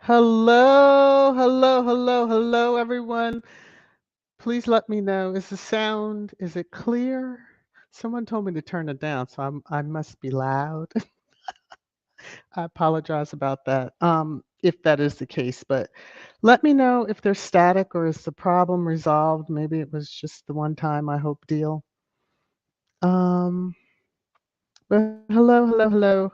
Hello, hello, hello, hello, everyone. Please let me know. Is the sound, is it clear? Someone told me to turn it down, so I must be loud. I apologize about that, if that is the case, but let me know if there's static or is the problem resolved. Maybe it was just the one time, I hope, deal. Um, but hello, hello, hello.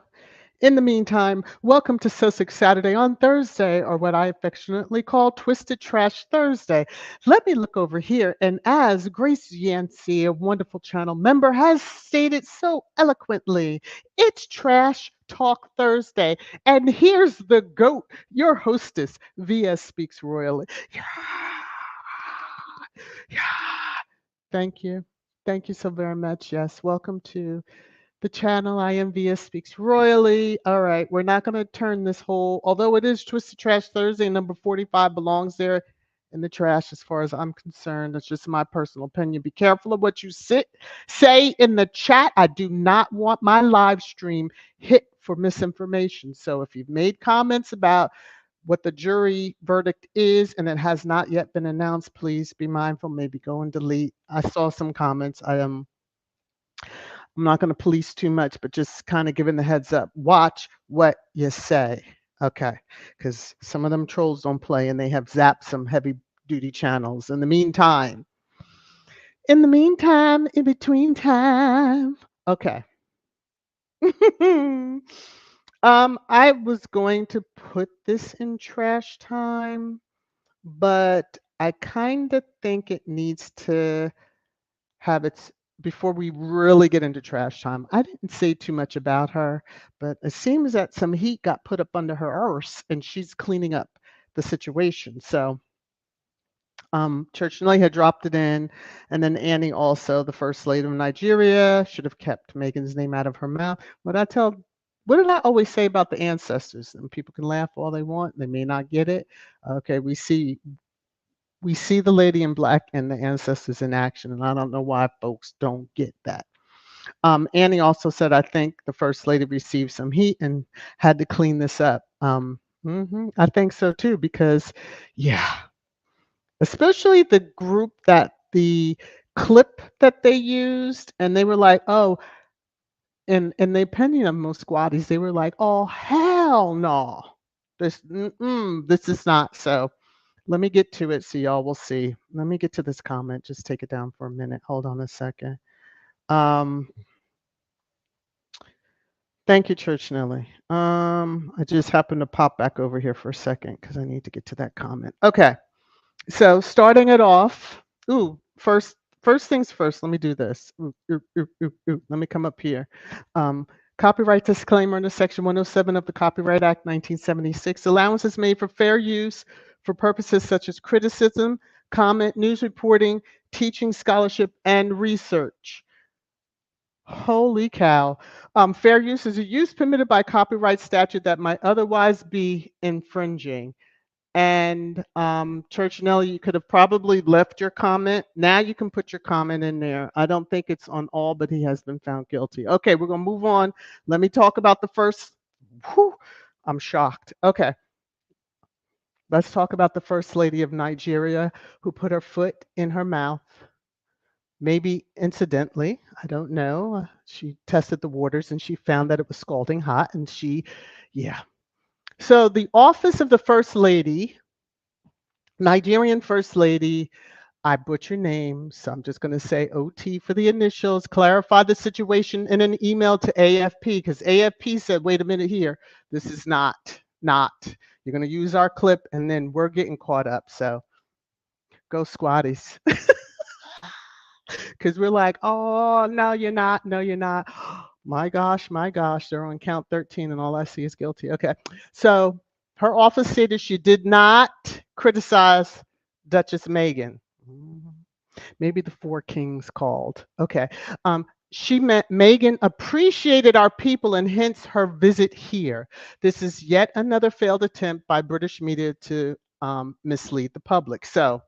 In the meantime, welcome to Sussex Saturday on Thursday, or what I affectionately call Twisted Trash Thursday. Let me look over here, and as Grace Yancey, a wonderful channel member, has stated so eloquently, it's Trash Talk Thursday. And here's the GOAT, your hostess, VS Speaks Royally. Yeah, yeah. Thank you. Thank you so very much. Yes, welcome to the channel. I am VS Speaks Royally. All right, we're not going to turn this whole, although it is Twisted Trash Thursday, number 45 belongs there in the trash as far as I'm concerned. That's just my personal opinion. Be careful of what you say in the chat. I do not want my live stream hit for misinformation. So if you've made comments about what the jury verdict is and it has not yet been announced, please be mindful. Maybe go and delete. I saw some comments. I'm not going to police too much, but just kind of giving the heads up. Watch what you say. Okay. Because some of them trolls don't play and they have zapped some heavy duty channels. In between time. Okay. I was going to put this in trash time, but I kind of think it needs to have its before we really get into trash time. I didn't say too much about her, but it seems that some heat got put up under her arse and she's cleaning up the situation. So Church Nelly had dropped it in, and then Annie also, the first lady of Nigeria, should have kept Megan's name out of her mouth. What did I always say about the ancestors? And people can laugh all they want, they may not get it. Okay, we see the lady in black and the ancestors in action, and I don't know why folks don't get that. Annie also said, I think the first lady received some heat and had to clean this up. I think so too, because, yeah, especially the group that the clip that they used, and they were like, oh, and the opinion of most squatties, they were like, oh, hell no. This is not so. Let me get to it so y'all will see. Let me get to this comment. Just take it down for a minute. Hold on a second. Um, Thank you, Church Nelly. I just happened to pop back over here for a second because I need to get to that comment. Okay, so starting it off. First things first. Let me do this. Let me come up here. Copyright disclaimer under Section 107 of the Copyright Act 1976. Allowance is made for fair use for purposes such as criticism, comment, news reporting, teaching, scholarship, and research. Holy cow. Fair use is a use permitted by copyright statute that might otherwise be infringing. And Church Nelly, you could have probably left your comment. Now you can put your comment in there. I don't think it's on all, but he has been found guilty. Okay, we're going to move on. Let me talk about the first. Whew, I'm shocked. Okay, let's talk about the first lady of Nigeria who put her foot in her mouth. Maybe incidentally, I don't know. She tested the waters and she found that it was scalding hot, and yeah. So the office of the First Lady, Nigerian First Lady, I butcher names, so I'm just going to say OT for the initials, clarified the situation in an email to AFP, because AFP said, wait a minute here, this is not. You're going to use our clip, and then we're getting caught up. So go Squatties. Because we're like, oh, no, you're not. No, you're not. My gosh, they're on count 13 and all I see is guilty. Okay. So her office stated she did not criticize Duchess Meghan. Maybe the four kings called. Okay. She meant Meghan appreciated our people and hence her visit here. This is yet another failed attempt by British media to mislead the public. So,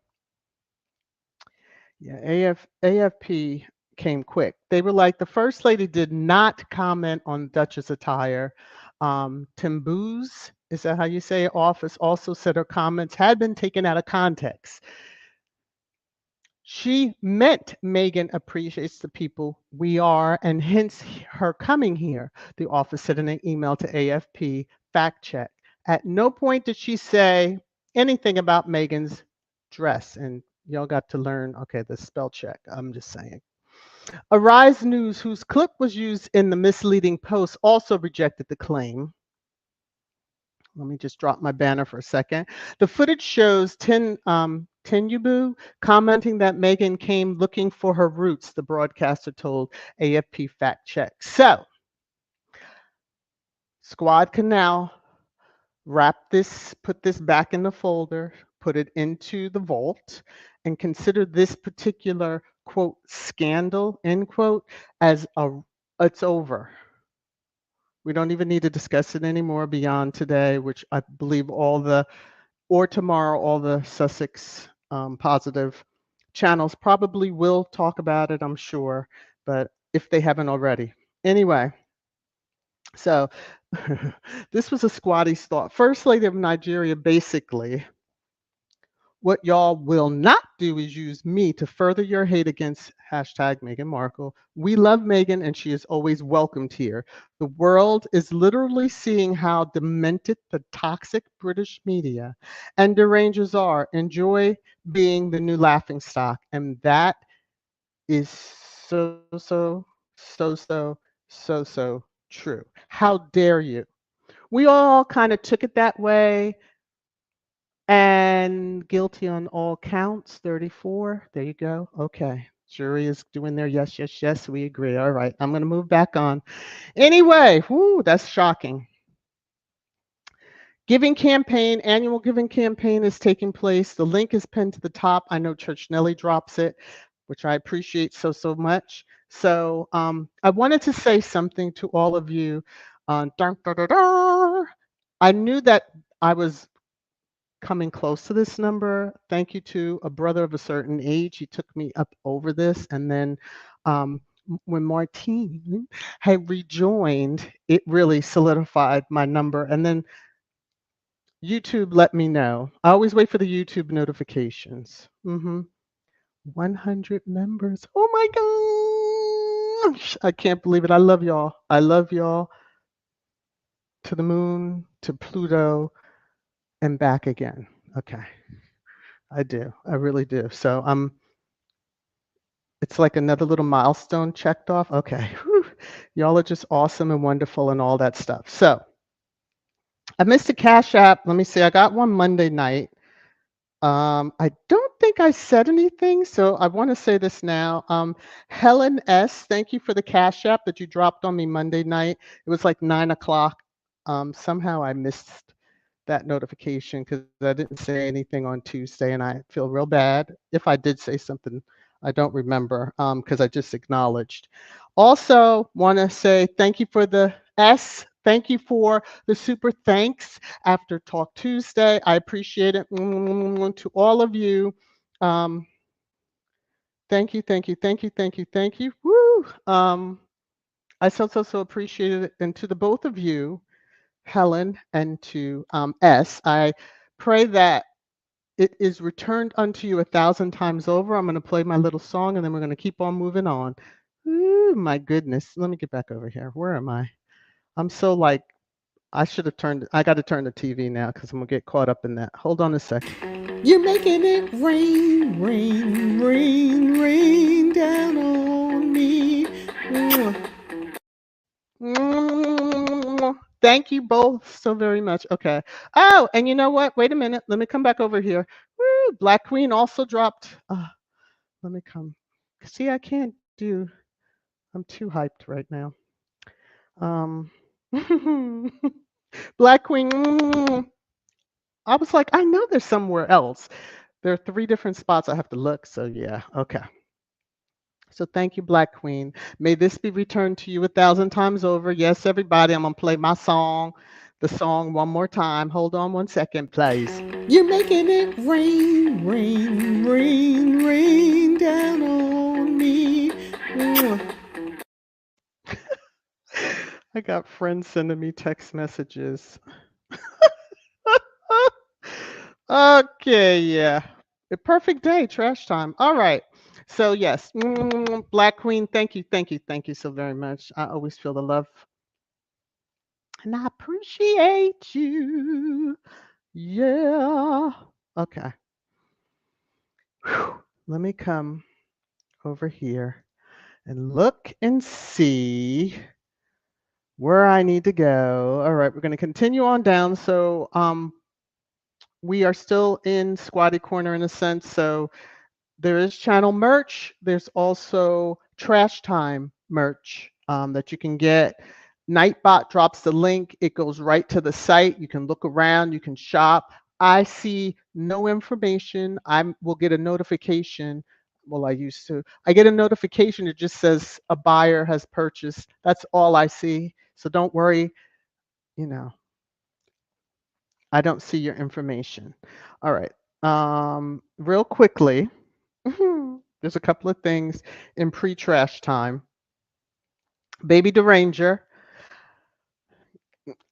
yeah, AFP, came quick. They were like, the first lady did not comment on Duchess attire. Tim Booz, is that how you say it? Office also said her comments had been taken out of context. She meant Meghan appreciates the people we are, and hence her coming here, the office said in an email to AFP fact check. At no point did she say anything about Meghan's dress. And y'all got to learn, okay, the spell check. I'm just saying. Arise News, whose clip was used in the misleading post, also rejected the claim. Let me just drop my banner for a second. The footage shows Tinubu commenting that Meghan came looking for her roots, the broadcaster told AFP fact check. So, Squad can now put this back in the folder, put it into the vault, and consider this particular quote scandal end quote as it's over. We don't even need to discuss it anymore beyond today, which I believe or tomorrow, all the Sussex positive channels probably will talk about it, I'm sure, but if they haven't already. Anyway, so this was a squatty's thought. First Lady of Nigeria basically, what y'all will not do is use me to further your hate against hashtag Meghan Markle. We love Meghan and she is always welcomed here. The world is literally seeing how demented the toxic British media and derangers are. Enjoy being the new laughingstock. And that is so true. How dare you? We all kind of took it that way. And guilty on all counts, 34. There you go. Okay. Jury is doing their yes, yes, yes. We agree. All right. I'm going to move back on. Anyway, whoo, that's shocking. Giving campaign, annual giving campaign is taking place. The link is pinned to the top. I know Church Nelly drops it, which I appreciate so much. So I wanted to say something to all of you. I knew that I was coming close to this number. Thank you to a brother of a certain age. He took me up over this. And then when Martine had rejoined, it really solidified my number. And then YouTube let me know. I always wait for the YouTube notifications. 100 members. Oh my gosh. I can't believe it. I love y'all. I love y'all to the moon, to Pluto, and back again. Okay. I do. I really do. So it's like another little milestone checked off. Okay. Whew. Y'all are just awesome and wonderful and all that stuff. So I missed a Cash App. Let me see. I got one Monday night. I don't think I said anything, so I want to say this now. Helen S., thank you for the Cash App that you dropped on me Monday night. It was like 9 o'clock. Somehow I missed that notification because I didn't say anything on Tuesday, and I feel real bad. If I did say something, I don't remember because I just acknowledged. Also, want to say thank you for the S. Thank you for the super thanks after Talk Tuesday. I appreciate it. To all of you. Thank you, thank you, thank you, thank you, thank you. Woo! I so appreciate it. And to the both of you, Helen and to S, I pray that it is returned unto you 1,000 times over. I'm going to play my little song and then we're going to keep on moving on. Ooh, my goodness. Let me get back over here. Where am I? I'm so like, I got to turn the TV now because I'm going to get caught up in that. Hold on a second. You're making it rain, rain, rain, rain down on me. Thank you both so very much. Okay. Oh, and you know what? Wait a minute. Let me come back over here. Woo, Black Queen also dropped. Let me come. See, I can't do. I'm too hyped right now. Black Queen. I was like, I know there's somewhere else. There are 3 different spots I have to look. So yeah. Okay. So thank you, Black Queen. May this be returned to you 1,000 times over. Yes, everybody, I'm going to play my song, the song one more time. Hold on 1 second, please. You're making it rain, rain, rain, rain down on me. I got friends sending me text messages. Okay, yeah. A perfect day, trash time. All right. So yes, Black Queen, thank you so very much. I always feel the love and I appreciate you. Yeah. Okay. Whew. Let me come over here and look and see where I need to go. All right, we're going to continue on down. So we are still in Squatty Corner in a sense. So there is channel merch. There's also trash time merch that you can get. Nightbot drops the link. It goes right to the site. You can look around. You can shop. I see no information. I will get a notification. Well, I used to. I get a notification. It just says a buyer has purchased. That's all I see. So don't worry. You know, I don't see your information. All right. Real quickly. There's a couple of things in pre-trash time. Baby Deranger.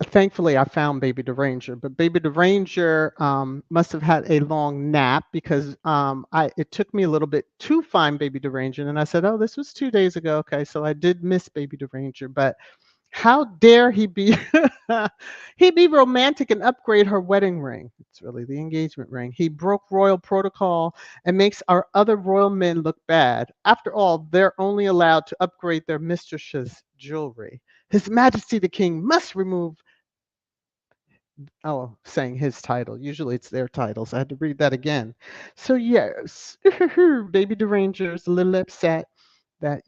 Thankfully, I found Baby Deranger, but Baby Deranger must have had a long nap because it took me a little bit to find Baby Deranger, and I said, "Oh, this was 2 days ago." Okay, so I did miss Baby Deranger, but how dare he be he be romantic and upgrade her wedding ring? It's really the engagement ring. He broke royal protocol and makes our other royal men look bad. After all, they're only allowed to upgrade their mistresses' jewelry. His Majesty the King must remove saying his title. Usually it's their titles. I had to read that again. So yes, Baby Deranger's a little upset that,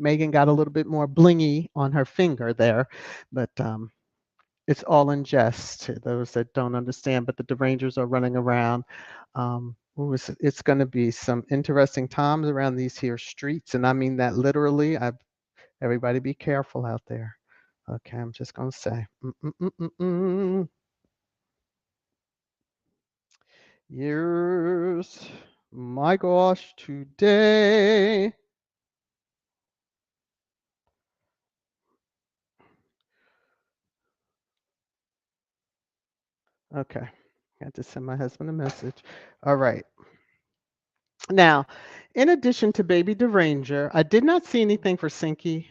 Megan got a little bit more blingy on her finger there, but it's all in jest to those that don't understand. But the Derangers are running around. It's going to be some interesting times around these here streets, and I mean that literally. Everybody be careful out there. Okay, I'm just going to say. Yes, my gosh, today. Okay, I had to send my husband a message. All right. Now, in addition to Baby Deranger, I did not see anything for Sinky.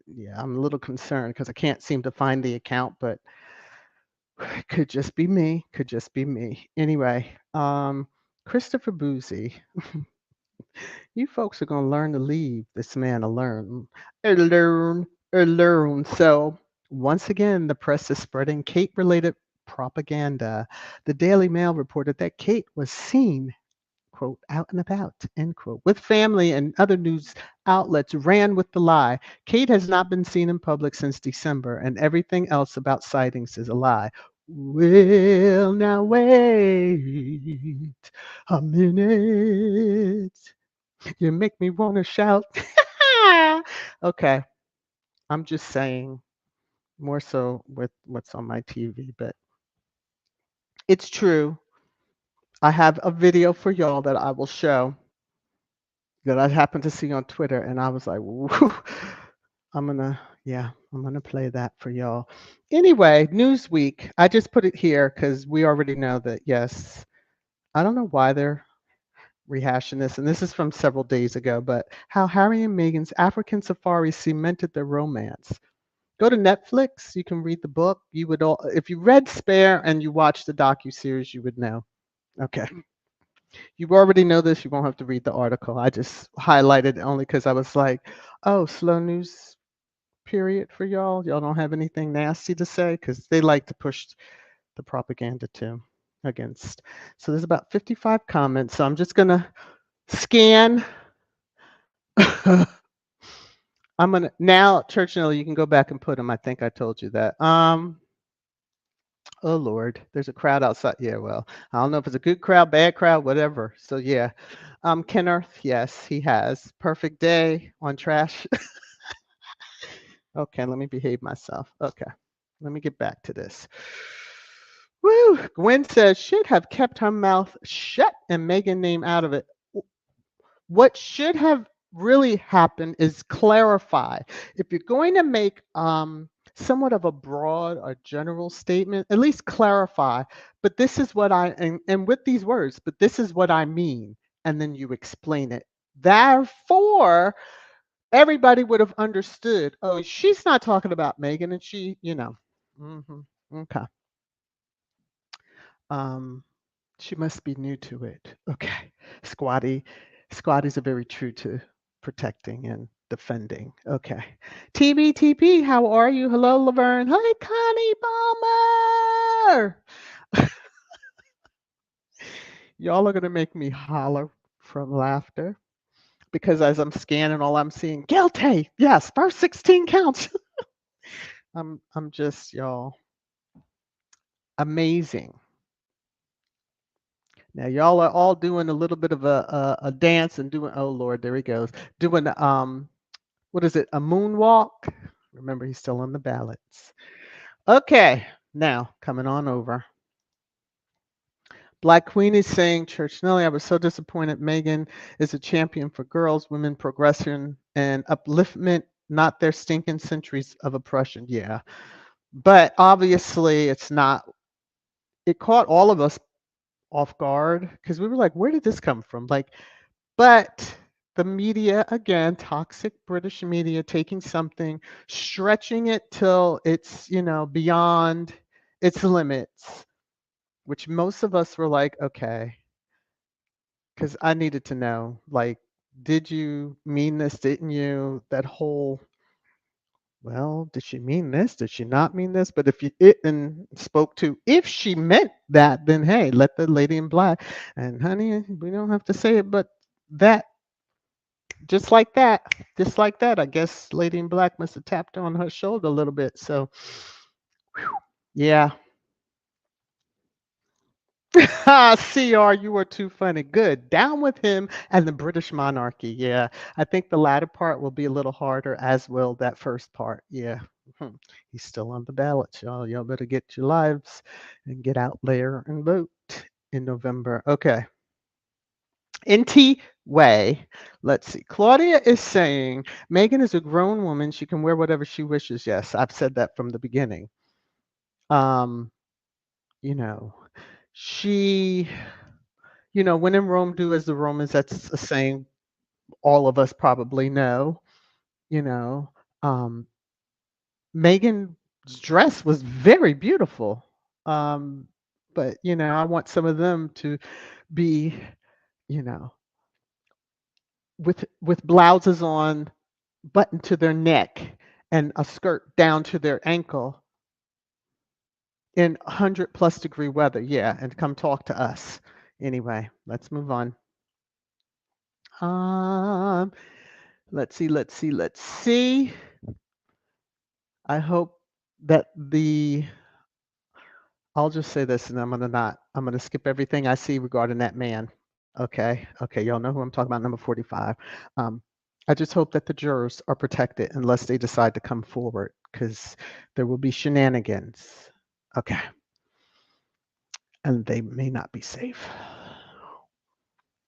Yeah, I'm a little concerned because I can't seem to find the account, but it could just be me. Could just be me. Anyway, Christopher Boozy, you folks are gonna learn to leave this man alone. Alone, alone. So once again, the press is spreading Kate-related propaganda. The Daily Mail reported that Kate was seen, quote, out and about, end quote, with family, and other news outlets ran with the lie. Kate has not been seen in public since December, and everything else about sightings is a lie. Well, now wait a minute. You make me want to shout. Okay, I'm just saying more so with what's on my TV, but it's true. I have a video for y'all that I will show that I happened to see on Twitter, and I was like, "Woo." I'm gonna play that for y'all. Anyway, Newsweek. I just put it here because we already know that. Yes, I don't know why they're rehashing this, and this is from several days ago. But how Harry and Meghan's African safari cemented their romance. Go to Netflix. You can read the book. You would all, if you read Spare and you watched the docuseries, you would know. Okay. You already know this. You won't have to read the article. I just highlighted it only because I was like, oh, slow news period for y'all. Y'all don't have anything nasty to say because they like to push the propaganda too against. So there's about 55 comments. So I'm just going to scan. I'm going to now, Churchill, you can go back and put them. I think I told you that. Oh Lord, there's a crowd outside. Yeah, well, I don't know if it's a good crowd, bad crowd, whatever. So yeah, Kenneth, yes, he has. Perfect day on trash. Okay, let me behave myself. Okay, let me get back to this. Woo! Gwen says should have kept her mouth shut and Megan name out of it. What should have really happened is clarify. If you're going to make somewhat of a broad or general statement, at least clarify. But this is what and with these words, but this is what I mean. And then you explain it. Therefore, everybody would have understood. Oh, she's not talking about Megan, and hmm Okay. Um, she must be new to it. Okay. Squatty. Squatties are very true to protecting and defending. Okay. TBTP, how are you? Hello, Laverne. Hi, Connie Palmer. Y'all are going to make me holler from laughter because as I'm scanning, all I'm seeing, guilty. Yes, first 16 counts. I'm just, y'all, amazing. Now y'all are all doing a little bit of a dance and doing, oh Lord, there he goes. Doing what is it? A moonwalk? Remember, he's still on the ballots. Okay, now coming on over. Black Queen is saying, Church Nelly, I was so disappointed. Megan is a champion for girls, women progression and upliftment, not their stinking centuries of oppression. Yeah. But obviously it's not, it caught all of us off guard because we were like, where did this come from? Like, but the media, again, toxic British media, taking something, stretching it till it's, beyond its limits, which most of us were like, okay, because I needed to know, like, did you mean this? Didn't you? That whole, well, did she mean this? Did she not mean this? But if you it and spoke to, if she meant that, then hey, let the lady in black. And honey, we don't have to say it, but that just like that, I guess Lady in Black must have tapped on her shoulder a little bit. So, yeah. CR, you are too funny. Good. Down with him and the British monarchy. Yeah. I think the latter part will be a little harder, as will that first part. Yeah. He's still on the ballot, y'all. Y'all better get your lives and get out there and vote in November. Okay. NT Way. Let's see. Claudia is saying Megan is a grown woman. She can wear whatever she wishes. Yes, I've said that from the beginning. Um, you know, she, when in Rome, do as the Romans. That's a saying all of us probably know. You know, um, Megan's dress was very beautiful. Um, but I want some of them to be, you know, with blouses on buttoned to their neck and a skirt down to their ankle in 100+ degree weather. Yeah, and come talk to us. Anyway, let's move on. Um, let's see. I hope that I'll just say this and I'm gonna skip everything I see regarding that man. Okay, y'all know who I'm talking about, number 45. Um, I just hope that the jurors are protected unless they decide to come forward because there will be shenanigans. Okay. And they may not be safe.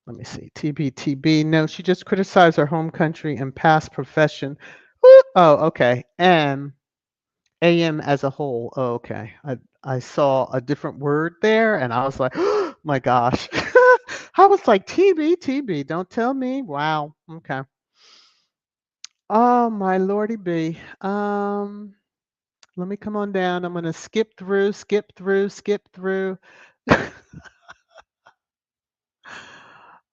Let me see. TBTB. No, she just criticized her home country and past profession. Oh, okay. And AM as a whole. Oh, okay. I saw a different word there and I was like, oh my gosh. I was like, TB, don't tell me. Wow. Okay. Oh my lordy B. Let me come on down. I'm gonna skip through.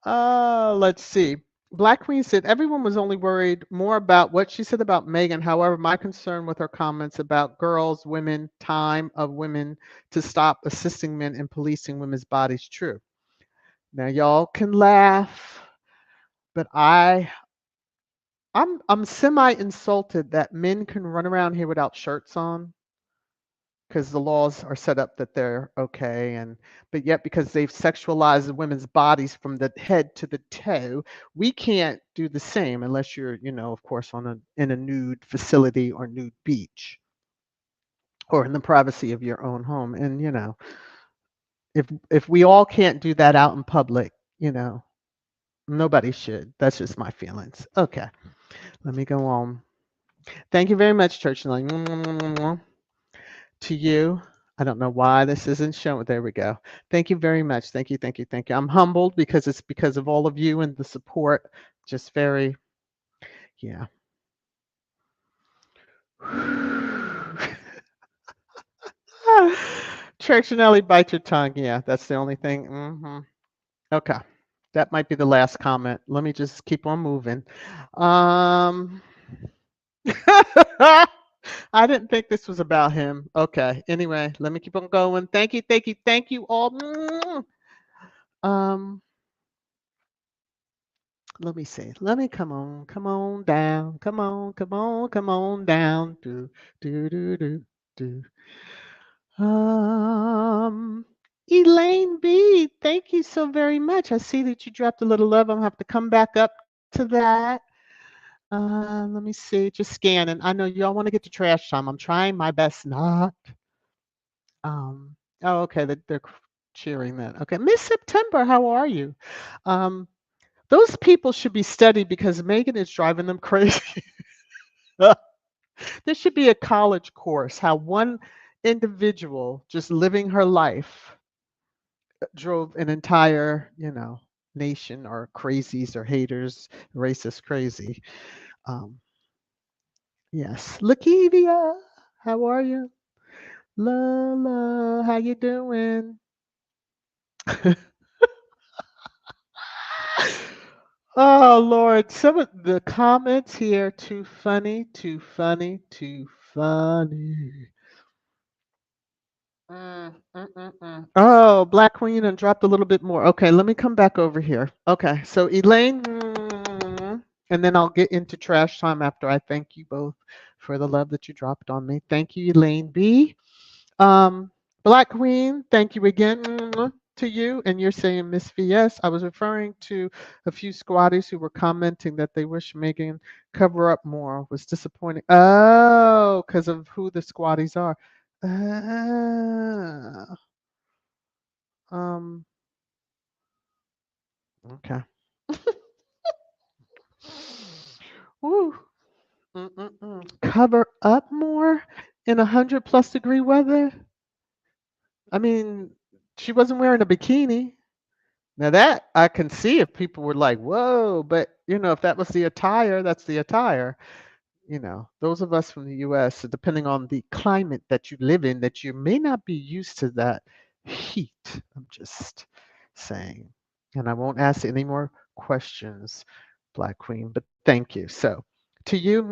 Let's see. Black Queen said everyone was only worried more about what she said about Megan. However, my concern with her comments about girls, women, time of women to stop assisting men in policing women's bodies true. Now y'all can laugh, but I'm semi insulted that men can run around here without shirts on because the laws are set up that they're okay, and but yet because they've sexualized women's bodies from the head to the toe, we can't do the same unless you're, of course, in a nude facility or nude beach or in the privacy of your own home. And if we all can't do that out in public, Nobody should. That's just my feelings. Okay, let me go on. Thank you very much, Church Nelly. To you. I don't know why this isn't showing. There we go. Thank you very much. Thank you, thank you, thank you. I'm humbled because it's because of all of you and the support. Just very, yeah. Church Nelly, bite your tongue. Yeah, that's the only thing. Okay. That might be the last comment. Let me just keep on moving. Um, I didn't think this was about him. Okay. Anyway, let me keep on going. Thank you, thank you, thank you all. Um, let me see. Let me come on down. Come on down. Do, do. Um, Elaine B, thank you so very much. I see that you dropped a little love. I'm gonna have to come back up to that. Let me see. Just scanning. I know y'all want to get to trash time. I'm trying my best not. Oh, okay. They're cheering that. Okay, Miss September, how are you? Um, those people should be studied because Megan is driving them crazy. There should be a college course how one individual just living her life drove an entire, nation or crazies or haters, racist crazy. Um, yes, Lakivia, how are you? La, how you doing? Oh Lord, some of the comments here too funny, too funny, too funny. Oh, Black Queen and dropped a little bit more. Okay, let me come back over here. Okay, so Elaine, and then I'll get into trash time after I thank you both for the love that you dropped on me. Thank you, Elaine B. Um, Black Queen, thank you again to you. And you're saying Miss VS. I was referring to a few squatties who were commenting that they wish Megan cover up more. Was disappointing. Oh, because of who the squatties are. Ah, um, okay. Woo. Cover up more in 100+ degree weather? I mean, she wasn't wearing a bikini. Now that I can see if people were like, whoa, but if that was the attire, that's the attire. Those of us from the US, depending on the climate that you live in, that you may not be used to that heat. I'm just saying. And I won't ask any more questions, Black Queen, but thank you. So to you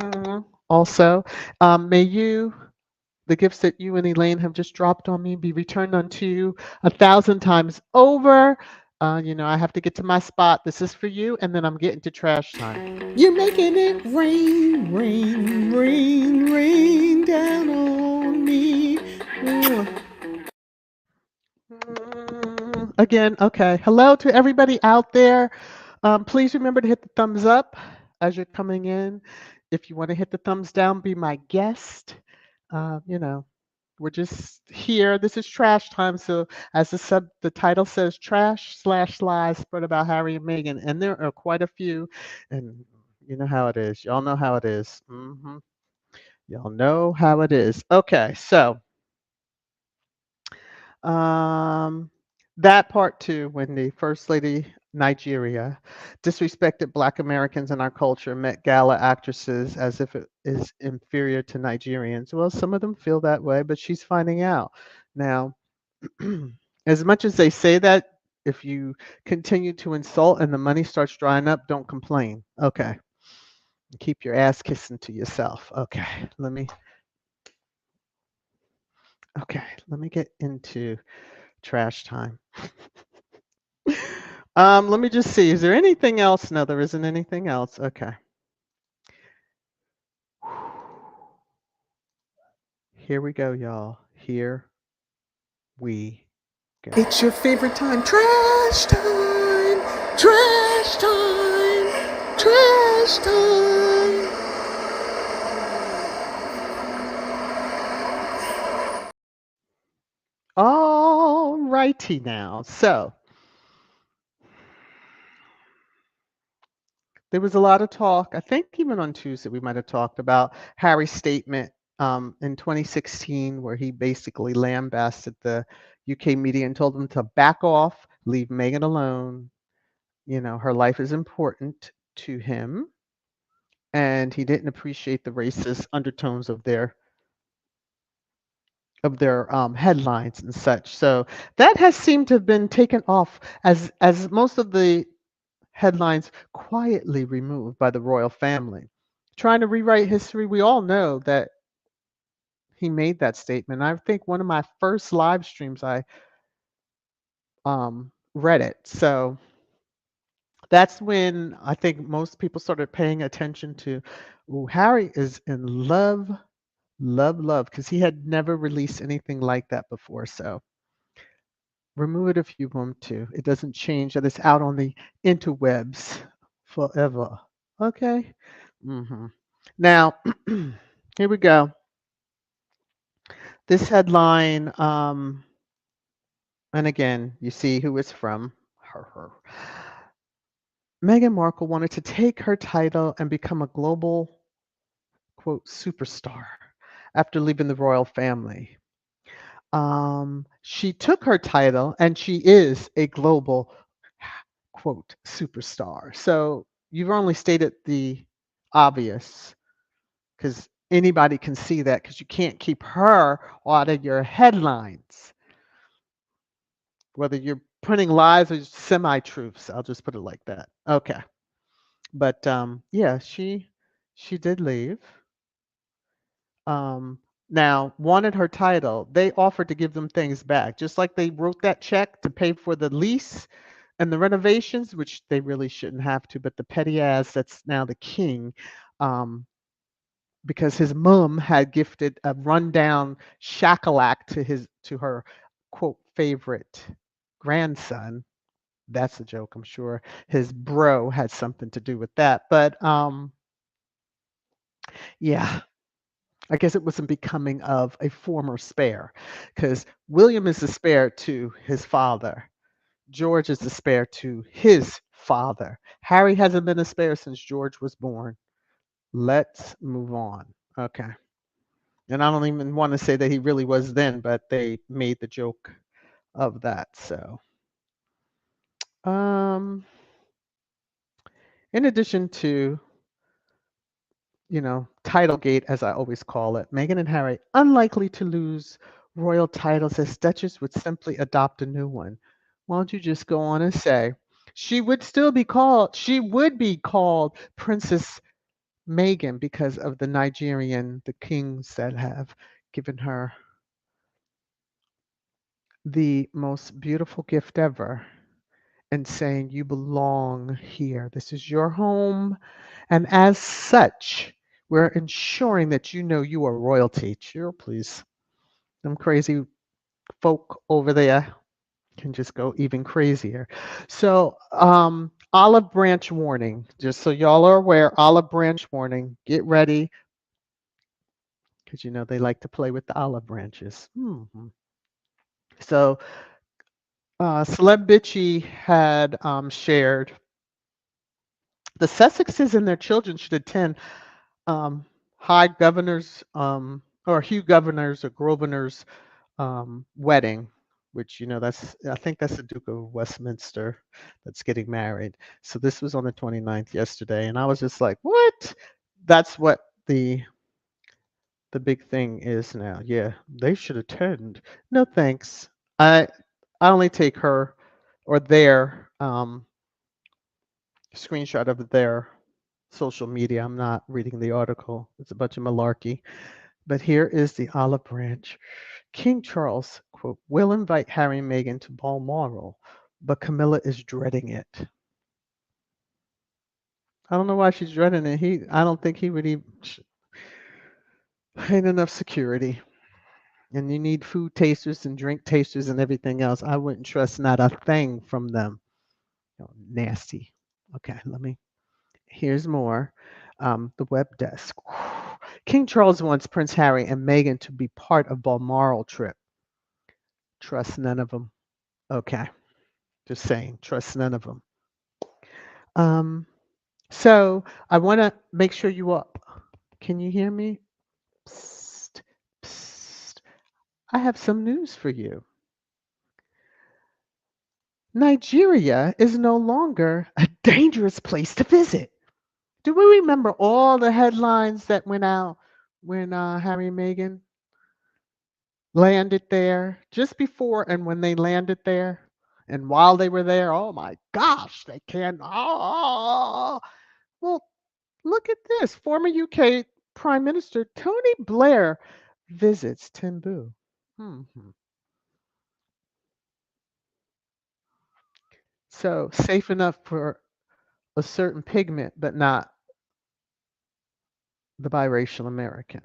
also, may the gifts that you and Elaine have just dropped on me be returned unto you 1,000 times over. I have to get to my spot. This is for you, and then I'm getting to trash time. You're making it rain, rain, rain, rain down on me. Again, okay. Hello to everybody out there. Please remember to hit the thumbs up as you're coming in. If you want to hit the thumbs down, be my guest. Uh, you know, we're just here. This is trash time. So as the title says, trash/lies spread about Harry and Meghan, and there are quite a few. And you know how it is. Y'all know how it is. Y'all know how it is. Okay, so um, that part too, when the First Lady Nigeria disrespected Black Americans in our culture, Met Gala actresses as if it is inferior to Nigerians. Well, some of them feel that way, but she's finding out. Now, as much as they say that, if you continue to insult and the money starts drying up, don't complain. Okay. Keep your ass kissing to yourself. Let me get into trash time. Let me just see. Is there anything else? No, there isn't anything else. Okay. Here we go, y'all. Here we go. It's your favorite time. Trash time. Trash time. Trash time. All righty now. So There was a lot of talk. I think even on Tuesday we might have talked about Harry's statement in 2016, where he basically lambasted the UK media and told them to back off, leave Meghan alone. You know, her life is important to him, and he didn't appreciate the racist undertones of their headlines and such. So that has seemed to have been taken off as most of the headlines quietly removed by the royal family. Trying to rewrite history, we all know that he made that statement. I think one of my first live streams I read it. So that's when I think most people started paying attention to, ooh, Harry is in love, love, love, because he had never released anything like that before. So remove it if you want to. It doesn't change that it's out on the interwebs forever. Okay. Now, here we go. This headline, and again, you see who it's from. Her. Meghan Markle wanted to take her title and become a global, quote, superstar after leaving the royal family. She took her title and she is a global, quote, superstar. So you've only stated the obvious because anybody can see that because you can't keep her out of your headlines, whether you're putting lies or semi-truths. I'll just put it like that. Okay. But yeah, she did leave. Um, now wanted her title. They offered to give them things back, just like they wrote that check to pay for the lease and the renovations, which they really shouldn't have to. But the petty ass that's now the king, um, because his mom had gifted a rundown shakalak to her quote favorite grandson. That's a joke, I'm sure. His bro had something to do with that. But yeah, I guess it wasn't becoming of a former spare because William is the spare to his father. George is the spare to his father. Harry hasn't been a spare since George was born. Let's move on. Okay. And I don't even want to say that he really was then, but they made the joke of that. So, um, in addition to, Titlegate, as I always call it, Meghan and Harry unlikely to lose royal titles as Duchess would simply adopt a new one. Why don't you just go on and say she would be called Princess Meghan because of the kings that have given her the most beautiful gift ever and saying, you belong here. This is your home. And as such, we're ensuring that you know you are royalty. Cheer, please. Them crazy folk over there can just go even crazier. So, olive branch warning, just so y'all are aware, olive branch warning. Get ready, because they like to play with the olive branches. So, Celeb Bitchy had shared the Sussexes and their children should attend High Governor's or Hugh Governor's or Grosvenor's wedding, which I think that's the Duke of Westminster that's getting married. So this was on the 29th yesterday, and I was just like, what? That's what the big thing is now. Yeah, they should attend. No thanks. I only take her or their screenshot of their social media. I'm not reading the article. It's a bunch of malarkey. But here is the olive branch. King Charles, quote, will invite Harry and Meghan to Balmoral, but Camilla is dreading it. I don't know why she's dreading it. I don't think he would even, ain't enough security. And you need food tasters and drink tasters and everything else. I wouldn't trust not a thing from them. Nasty. Okay, here's more. The web desk. King Charles wants Prince Harry and Meghan to be part of Balmoral trip. Trust none of them. Okay, just saying, trust none of them. Um, So I want to make sure you up. Can you hear me? Psst, psst. I have some news for you. Nigeria is no longer a dangerous place to visit. Do we remember all the headlines that went out when Harry and Meghan landed there, just before and when they landed there, and while they were there? Oh my gosh, they can't. Oh, well, look at this. Former UK Prime Minister Tony Blair visits Timbuktu. Hmm. So safe enough for a certain pigment, but not the biracial American.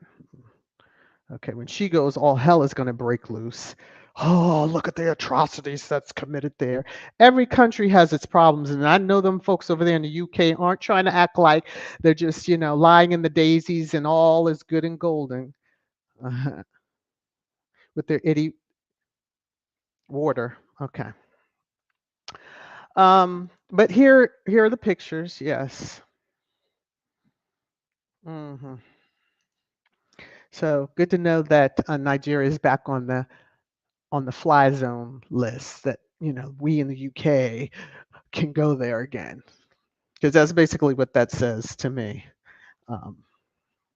Okay, when she goes, all hell is going to break loose. Oh, look at the atrocities that's committed there. Every country has its problems, and I know them folks over there in the UK aren't trying to act like they're just, lying in the daisies and all is good and golden with their itty water. Okay. But here are the pictures. Yes. hmm So good to know that Nigeria is back on the fly zone list. That we in the UK can go there again, because that's basically what that says to me. Um,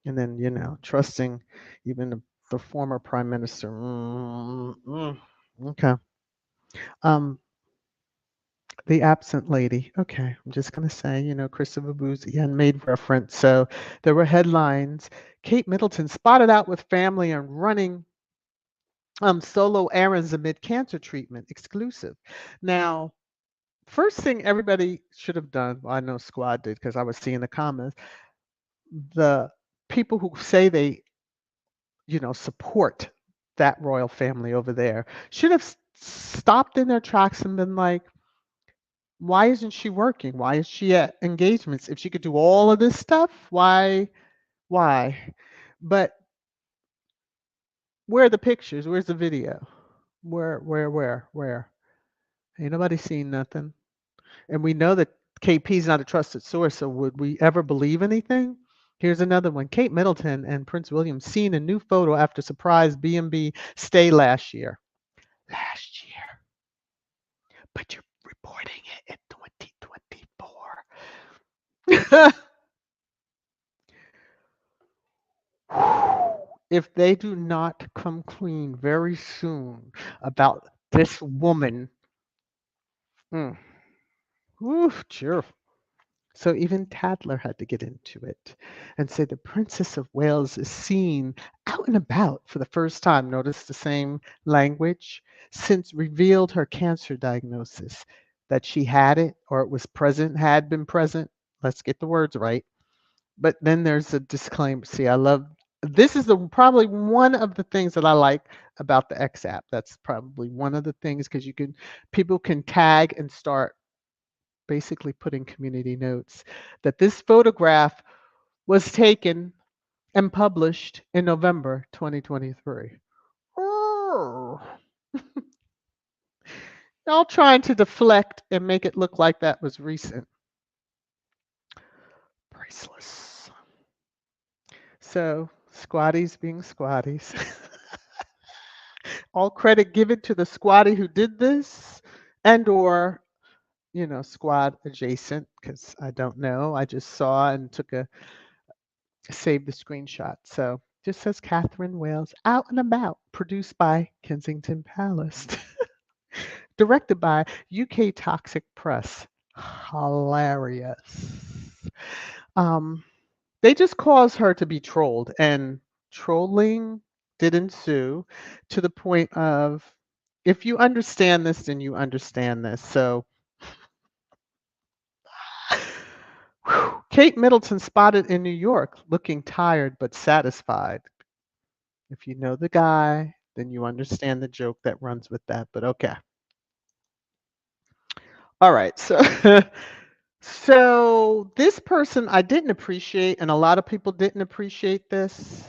and then trusting even the former prime minister. Okay. Um, the absent lady. Okay, I'm just gonna say, Christopher Booth again made reference. So there were headlines. Kate Middleton spotted out with family and running solo errands amid cancer treatment. Exclusive. Now, first thing everybody should have done, well, I know Squad did because I was seeing the comments, the people who say they, support that royal family over there should have stopped in their tracks and been like, why isn't she working? Why is she at engagements? If she could do all of this stuff, why? Why? But where are the pictures? Where's the video? Where? Ain't nobody seen nothing. And we know that KP's not a trusted source, so would we ever believe anything? Here's another one. Kate Middleton and Prince William seen a new photo after surprise B&B stay last year. Last year. But you're reporting it in 2024. If they do not come clean very soon about this woman, mm, sure. So even Tadler had to get into it and say the Princess of Wales is seen out and about for the first time. Notice the same language since revealed her cancer diagnosis, that she had it or it was present, had been present. Let's get the words right. But then there's a disclaimer. See, I love this is probably one of the things that I like about the X app. That's probably one of the things because people can tag and start basically putting community notes that this photograph was taken and published in November 2023. Oh, all trying to deflect and make it look like that was recent. Priceless. So, squatties being squatties. All credit given to the squatty who did this and or squad adjacent, because I don't know. I just saw and saved the screenshot. So just says Catherine Wales out and about, produced by Kensington Palace, directed by UK Toxic Press. Hilarious. Um, they just caused her to be trolled, and trolling did ensue to the point of, if you understand this, then you understand this. So Kate Middleton spotted in New York looking tired but satisfied. If you know the guy, then you understand the joke that runs with that. But okay. All right. So so this person I didn't appreciate, and a lot of people didn't appreciate this.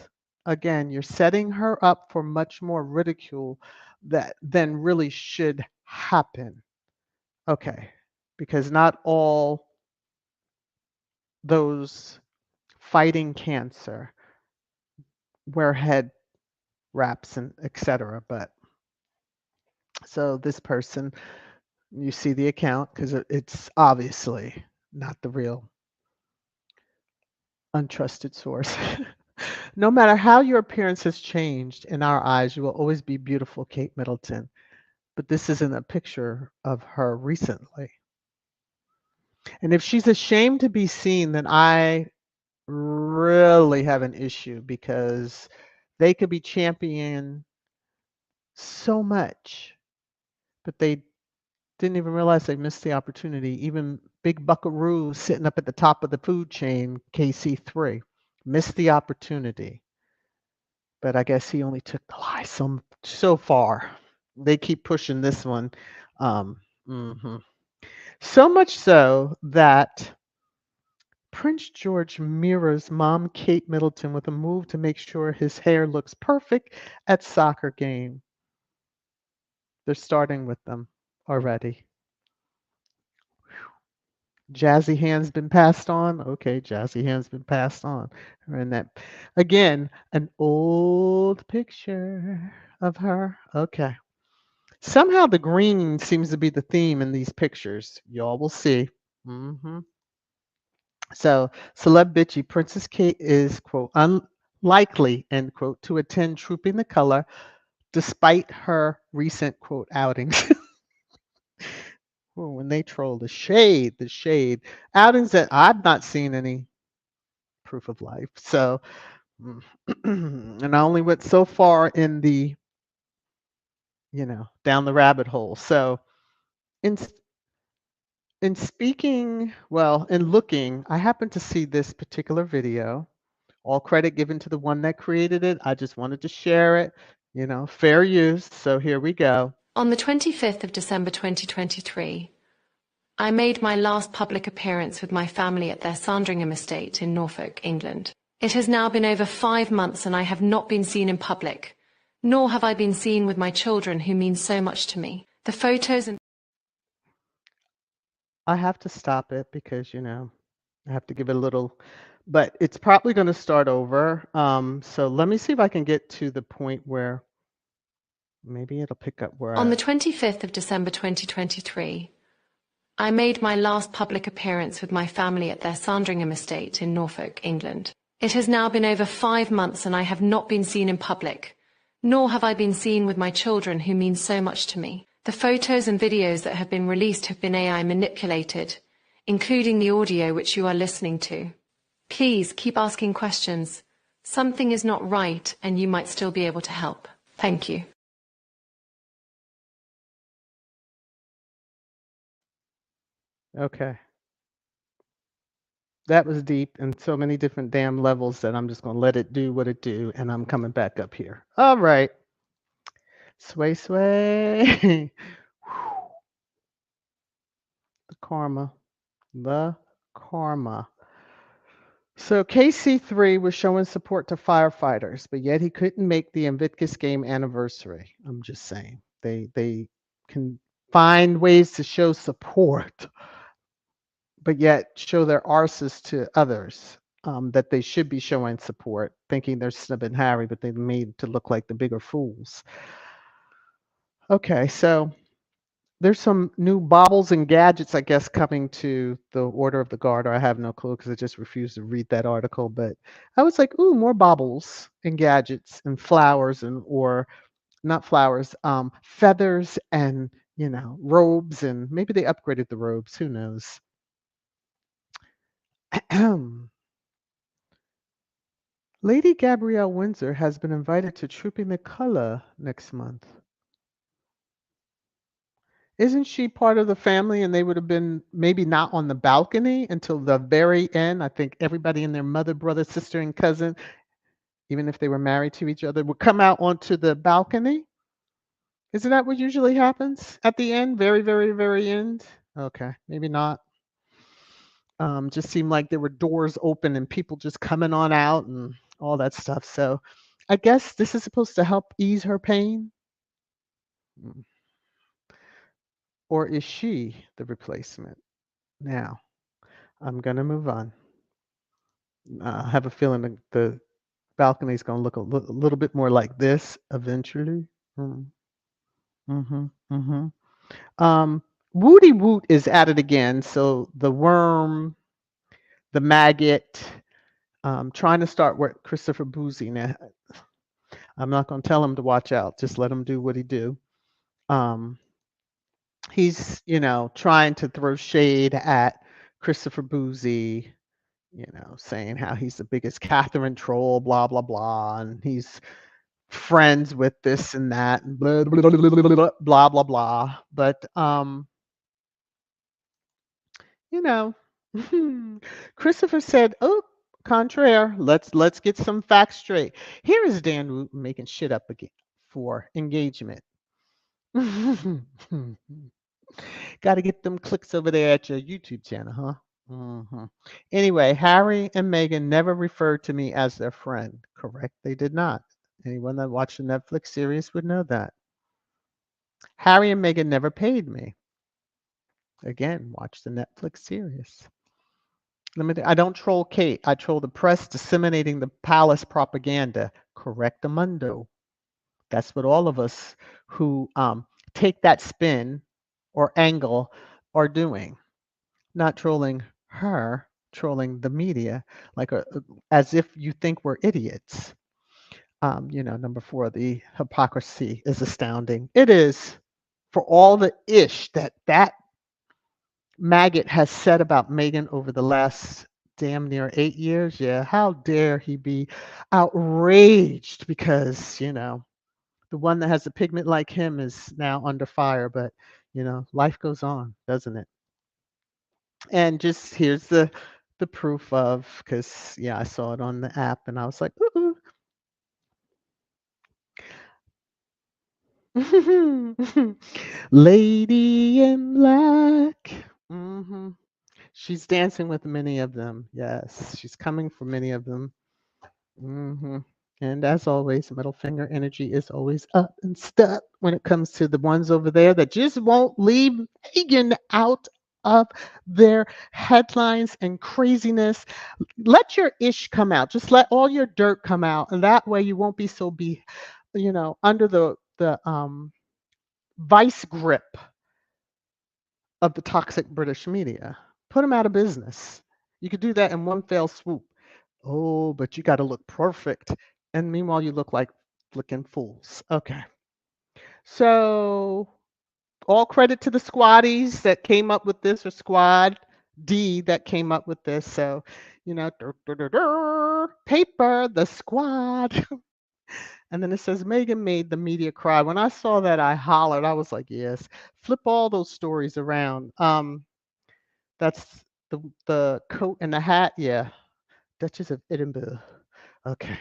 Again, you're setting her up for much more ridicule than really should happen. Okay. Because not all those fighting cancer wear head wraps and etc. But so this person, you see the account because it's obviously not the real untrusted source. No matter how your appearance has changed in our eyes, you will always be beautiful, Kate Middleton. But this isn't a picture of her recently. And if she's ashamed to be seen, then I really have an issue because they could be championing so much, but they didn't even realize they missed the opportunity. Even Big Buckaroo sitting up at the top of the food chain, KC3, missed the opportunity. But I guess he only took the lie so far. They keep pushing this one. Mhm. So much so that Prince George mirrors mom Kate Middleton with a move to make sure his hair looks perfect at soccer game. They're starting with them already. Jazzy hands been passed on. Okay, jazzy hands been passed on. And that again, an old picture of her. Okay. Somehow the green seems to be the theme in these pictures. Y'all will see. So, celeb bitchy Princess Kate is, quote, unlikely, end quote, to attend Trooping the Color despite her recent, quote, outings. Ooh, when they troll the shade, outings that I've not seen any proof of life. So, and I only went so far in the, down the rabbit hole. So, in in speaking, well, in looking, I happened to see this particular video. All credit given to the one that created it. I just wanted to share it, fair use. So here we go. On the 25th of December 2023, I made my last public appearance with my family at their Sandringham estate in Norfolk, England. It has now been over 5 months and I have not been seen in public, nor have I been seen with my children who mean so much to me. The photos and I have to stop it because, I have to give it a little, but it's probably going to start over. So let me see if I can get to the point where maybe it'll pick up where On the 25th of December 2023, I made my last public appearance with my family at their Sandringham estate in Norfolk, England. It has now been over 5 months and I have not been seen in public, nor have I been seen with my children who mean so much to me. The photos and videos that have been released have been AI manipulated, including the audio which you are listening to. Please keep asking questions. Something is not right and you might still be able to help. Thank you. Okay. That was deep and so many different damn levels that I'm just going to let it do what it do, and I'm coming back up here. All right. Sway, sway. The karma. The karma. So KC3 was showing support to firefighters, but yet he couldn't make the Invictus game anniversary. I'm just saying. They can find ways to show support, but yet show their arses to others that they should be showing support, thinking they're snubbing Harry, but they made to look like the bigger fools. Okay, so there's some new baubles and gadgets, I guess, coming to the Order of the Garter. I have no clue because I just refused to read that article. But I was like, ooh, more baubles and gadgets and flowers or not flowers, feathers and robes, and maybe they upgraded the robes. Who knows? Lady Gabrielle Windsor has been invited to Trooping the Colour next month. Isn't she part of the family and they would have been maybe not on the balcony until the very end? I think everybody and their mother, brother, sister, and cousin, even if they were married to each other, would come out onto the balcony. Isn't that what usually happens at the end? Very, very, very end? Okay, maybe not. Just seemed like there were doors open and people just coming on out and all that stuff. So I guess this is supposed to help ease her pain. Or is she the replacement? Now, I'm going to move on. I have a feeling the balcony is going to look a little bit more like this eventually. Mm, mm-hmm, mm-hmm. Woody Woot is at it again. So the worm, the maggot, trying to start with Christopher Boozy. Now, I'm not going to tell him to watch out. Just let him do what he do. Um, he's, trying to throw shade at Christopher Boozy, saying how he's the biggest Catherine troll, blah, blah, blah. And he's friends with this and that, and blah, blah, blah, blah, blah, blah, blah, blah, blah. But, you know, Christopher said, "Oh, contraire. Let's get some facts straight. Here is Dan Root making shit up again for engagement. Got to get them clicks over there at your YouTube channel, huh?" Anyway, Harry and Meghan never referred to me as their friend. Correct? They did not. Anyone that watched the Netflix series would know that. Harry and Meghan never paid me. Again, watch the Netflix series. I don't troll Kate. I troll the press disseminating the palace propaganda. Correctamundo. That's what all of us who take that spin or angle are doing. Not trolling her, trolling the media, like as if you think we're idiots. Number 4, the hypocrisy is astounding. It is, for all the ish that maggot has said about Meghan over the last damn near 8 years. Yeah, how dare he be outraged because, the one that has a pigment like him is now under fire, but life goes on, doesn't it? And just here's the proof of, because yeah, I saw it on the app and I was like, ooh. Lady in Black. hmm She's dancing with many of them. Yes, she's coming for many of them. hmm And as always, middle finger energy is always up and stuck when it comes to the ones over there that just won't leave Megan out of their headlines and craziness. Let your ish come out. Just let all your dirt come out, and that way you won't be so under the vice grip of the toxic British media. Put them out of business. You could do that in one fell swoop. Oh, but you got to look perfect. And meanwhile, you look like flicking fools. Okay. So, all credit to the squaddies that came up with this, or squad D that came up with this. So, paper, the squad. And then it says Meghan made the media cry. When I saw that, I hollered. I was like, yes, flip all those stories around. That's the coat and the hat. Yeah, Duchess of Edinburgh. Okay,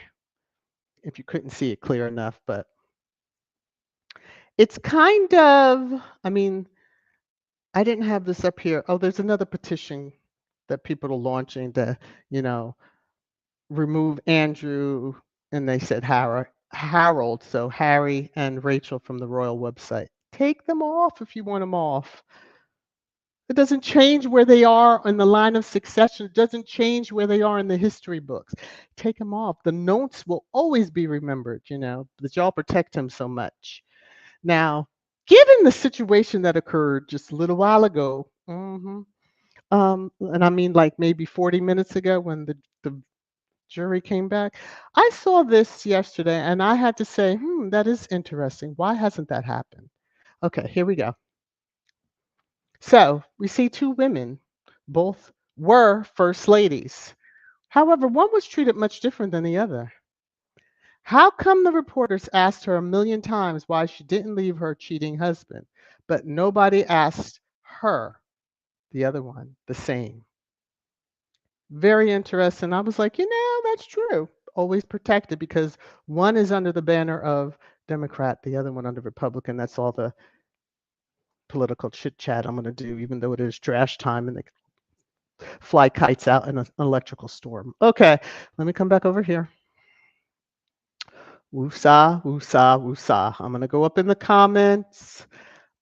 if you couldn't see it clear enough, but it's kind of, I didn't have this up here. Oh, there's another petition that people are launching to, remove Andrew, and they said Harold, so Harry and Rachel from the royal website. Take them off if you want them off. It doesn't change where they are in the line of succession. It doesn't change where they are in the history books. Take them off. The notes will always be remembered, that y'all protect him so much. Now, given the situation that occurred just a little while ago, and I mean like maybe 40 minutes ago when the jury came back, I saw this yesterday and I had to say, that is interesting. Why hasn't that happened? Okay, here we go. So we see 2 women, both were first ladies. However, one was treated much different than the other. How come the reporters asked her a million times why she didn't leave her cheating husband, but nobody asked her, the other one, the same? Very interesting. I was like, that's true. Always protected because one is under the banner of Democrat, the other one under Republican. That's all the political chit chat I'm going to do, even though it is trash time and they fly kites out in an electrical storm. Okay, let me come back over here. Woosah, woosah, woosah. I'm going to go up in the comments.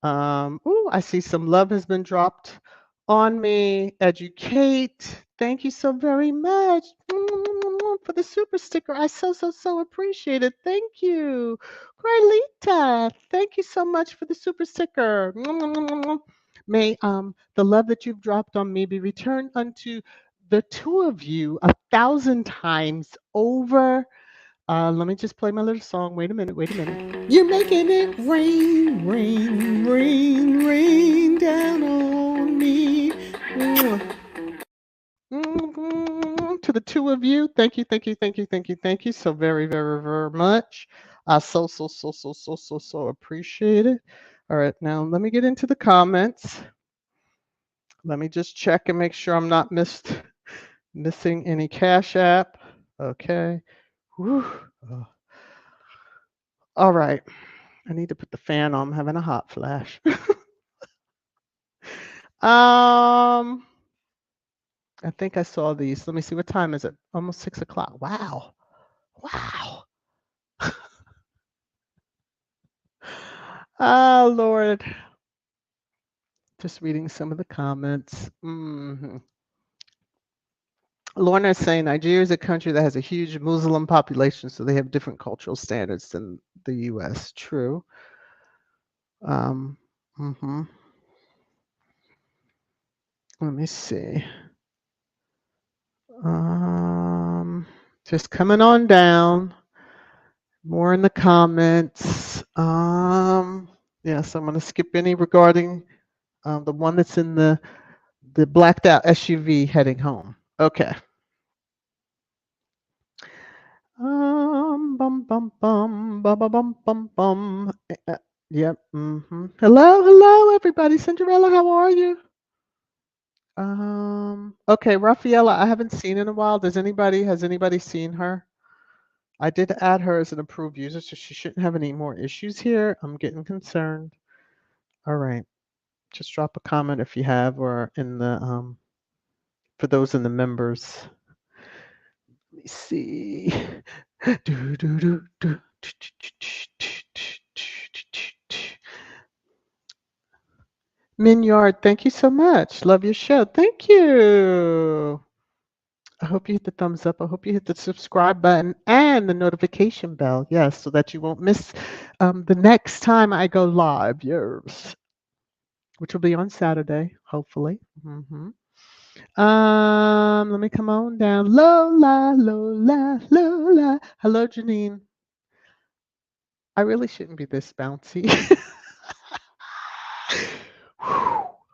I see some love has been dropped on me. Educate. Thank you so very much for the super sticker. I so appreciate it. Thank you. Carlita, thank you so much for the super sticker. May the love that you've dropped on me be returned unto the two of you 1,000 times over. Let me just play my little song. Wait a minute, wait a minute. You're making it rain, rain, rain, rain down on me. To the two of you, thank you, thank you, thank you, thank you, thank you so very, very, very much. I so appreciate it. All right, now let me get into the comments. Let me just check and make sure I'm not missing any Cash App. Okay. Whew. All right. I need to put the fan on. I'm having a hot flash. I think I saw these. Let me see. What time is it? Almost 6 o'clock. Wow. Wow. Oh, Lord. Just reading some of the comments. Lorna is saying Nigeria is a country that has a huge Muslim population, so they have different cultural standards than the U.S. True. Mhm. Let me see. Just coming on down. More in the comments. Yes, I'm going to skip any regarding the one that's in the blacked out SUV heading home. Okay. Bum bum bum bum bum bum bum bum. Yep. Hello, hello, everybody. Cinderella, how are you? Okay, Rafaela, I haven't seen in a while. Has anybody seen her? I did add her as an approved user, so she shouldn't have any more issues here. I'm getting concerned. All right. Just drop a comment if you have, or in the for those in the members. Let me see. Do, do, do, do. Minyard, thank you so much. Love your show. Thank you. I hope you hit the thumbs up. I hope you hit the subscribe button and the notification bell. Yes, so that you won't miss the next time I go live. Yes, which will be on Saturday, hopefully. Let me come on down. Lola, Lola, Lola. Hello, Janine. I really shouldn't be this bouncy.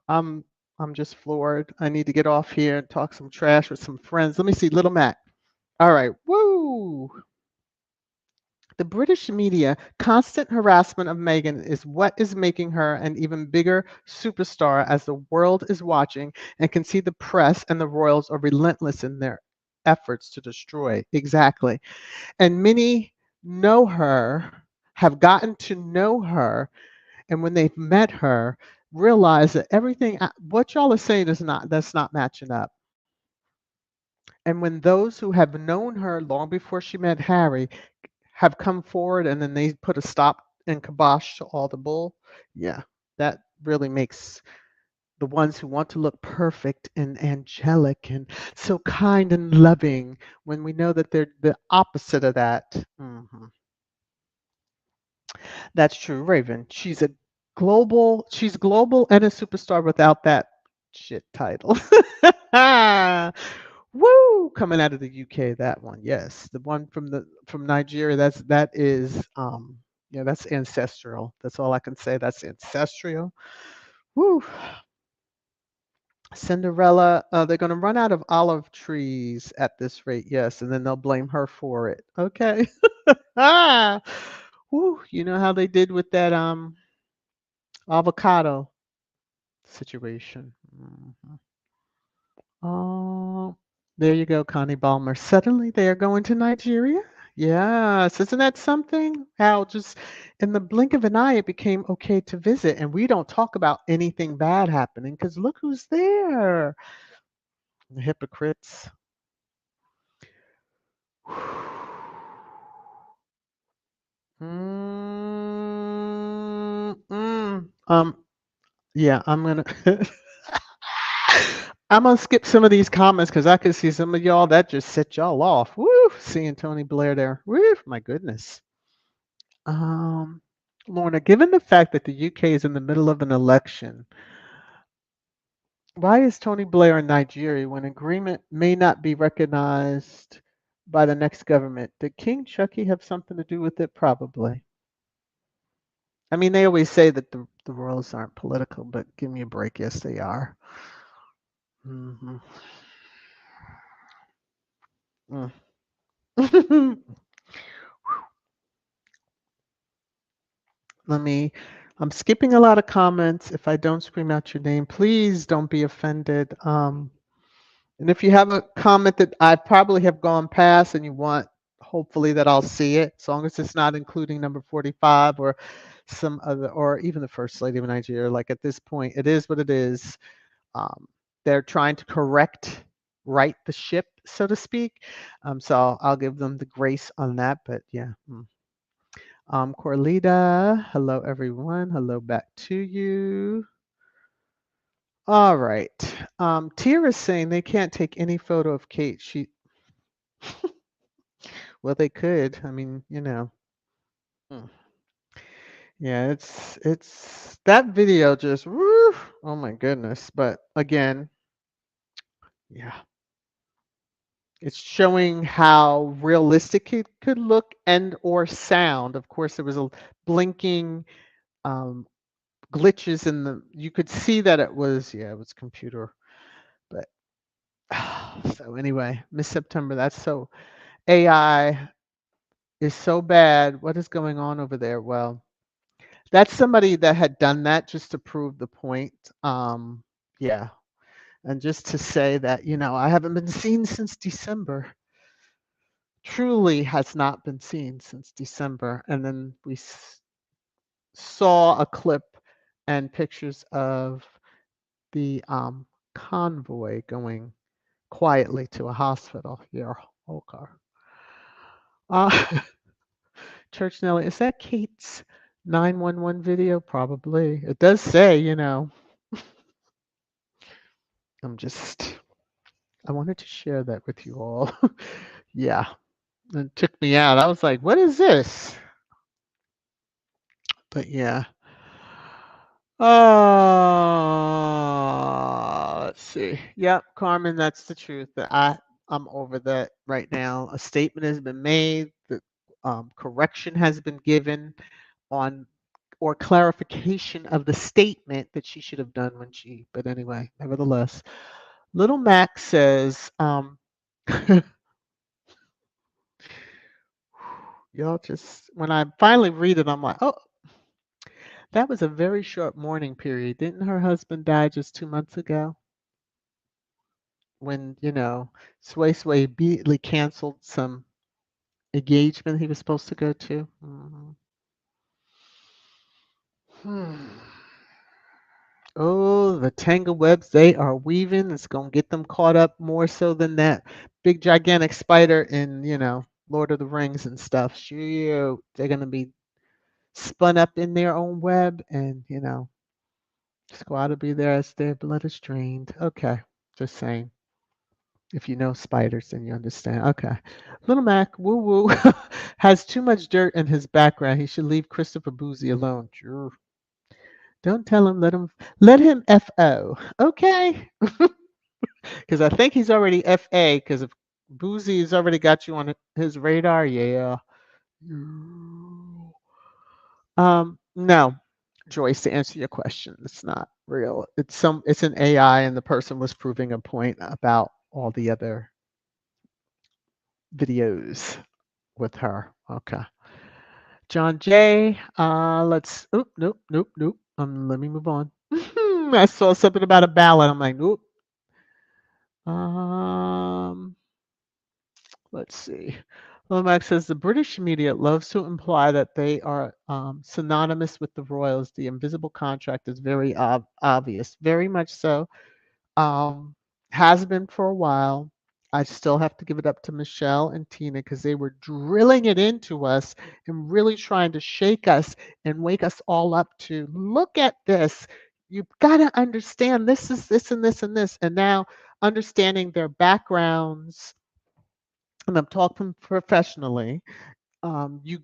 I'm I'm just floored. I need to get off here and talk some trash with some friends. Let me see, Little Mac. All right. Woo! The British media constant harassment of Meghan is what is making her an even bigger superstar as the world is watching and can see the press and the royals are relentless in their efforts to destroy. Exactly. And many know her, have gotten to know her, and when they've met her, realize that everything what y'all are saying is that's not matching up. And when those who have known her long before she met Harry have come forward and then they put a stop and kibosh to all the bull, yeah, that really makes the ones who want to look perfect and angelic and so kind and loving when we know that they're the opposite of that. That's true, Raven. She's global and a superstar without that shit title. Woo! Coming out of the UK, that one, yes. The one from Nigeria, that is yeah, that's ancestral. That's all I can say. That's ancestral. Woo! Cinderella, they're going to run out of olive trees at this rate, yes, and then they'll blame her for it. Okay. Ah, woo, you know how they did with that avocado situation. Oh, there you go, Connie Balmer. Suddenly they are going to Nigeria. Yes, isn't that something? How just in the blink of an eye it became okay to visit, and we don't talk about anything bad happening because look who's there. The hypocrites. Mm, mm. Yeah, I'm gonna. I'm gonna skip some of these comments because I could see some of y'all that just set y'all off. Woo! Seeing Tony Blair there. Woo! My goodness. Um, Lorna, given the fact that the UK is in the middle of an election, why is Tony Blair in Nigeria when agreement may not be recognized by the next government? Did King Chucky have something to do with it? Probably. I mean, they always say that the royals aren't political, but give me a break. Yes, they are. Hmm. Mm. Let me, I'm skipping a lot of comments. If I don't scream out your name, please don't be offended. And if you have a comment that I probably have gone past and you want, hopefully that I'll see it, as long as it's not including number 45 or some other, or even the First Lady of Nigeria. Like at this point, it is what it is. Um, they're trying to right the ship, so to speak. So I'll give them the grace on that. But yeah. Corlita, hello everyone. Hello back to you. All right. Tia is saying they can't take any photo of Kate. Well, they could. I mean, you know. Mm. Yeah, it's that video just woo, oh my goodness. But again, yeah, it's showing how realistic it could look and or sound. Of course, there was a blinking um, glitches in the. You could see that it was it was computer. But so anyway, Miss September, that's so AI is so bad. What is going on over there? Well, that's somebody that had done that just to prove the point. Yeah. And just to say that, I haven't been seen since December. Truly has not been seen since December. And then we saw a clip and pictures of the convoy going quietly to a hospital. Yeah, okay. Uh, Church Nelly, is that Kate's 911 video? Probably. It does say, I'm just, I wanted to share that with you all. Yeah, it took me out. I was like, what is this? But yeah. Let's see. Yep, Carmen, that's the truth. I'm over that right now. A statement has been made. The correction has been given on or clarification of the statement that she should have done when she. But anyway, nevertheless, Little Mac says, y'all just when I finally read it, I'm like, oh, that was a very short mourning period. Didn't her husband die just 2 months ago? When, Sway Sway immediately canceled some engagement he was supposed to go to. Hmm. Oh, the tangle webs they are weaving. It's going to get them caught up more so than that big gigantic spider in, Lord of the Rings and stuff. Shoot, they're going to be spun up in their own web and, squad will be there as their blood is drained. Okay, just saying. If you know spiders, then you understand. Okay. Little Mac, woo woo, has too much dirt in his background. He should leave Christopher Boozy alone. Sure. Don't tell him, let him FO. Okay. Because I think he's already FA, because if Boozy has already got you on his radar, yeah. No, Joyce, to answer your question, it's not real. It's an AI, and the person was proving a point about all the other videos with her. Okay. John Jay, nope. Let me move on. I saw something about a ballot. I'm like, nope. Um, let's see. Lomax says the British media loves to imply that they are synonymous with the royals. The invisible contract is very obvious, very much so. Um, has been for a while. I still have to give it up to Michelle and Tina because they were drilling it into us and really trying to shake us and wake us all up to look at this. you've got to understand this is this and this and this. And now understanding their backgrounds, and I'm talking professionally, you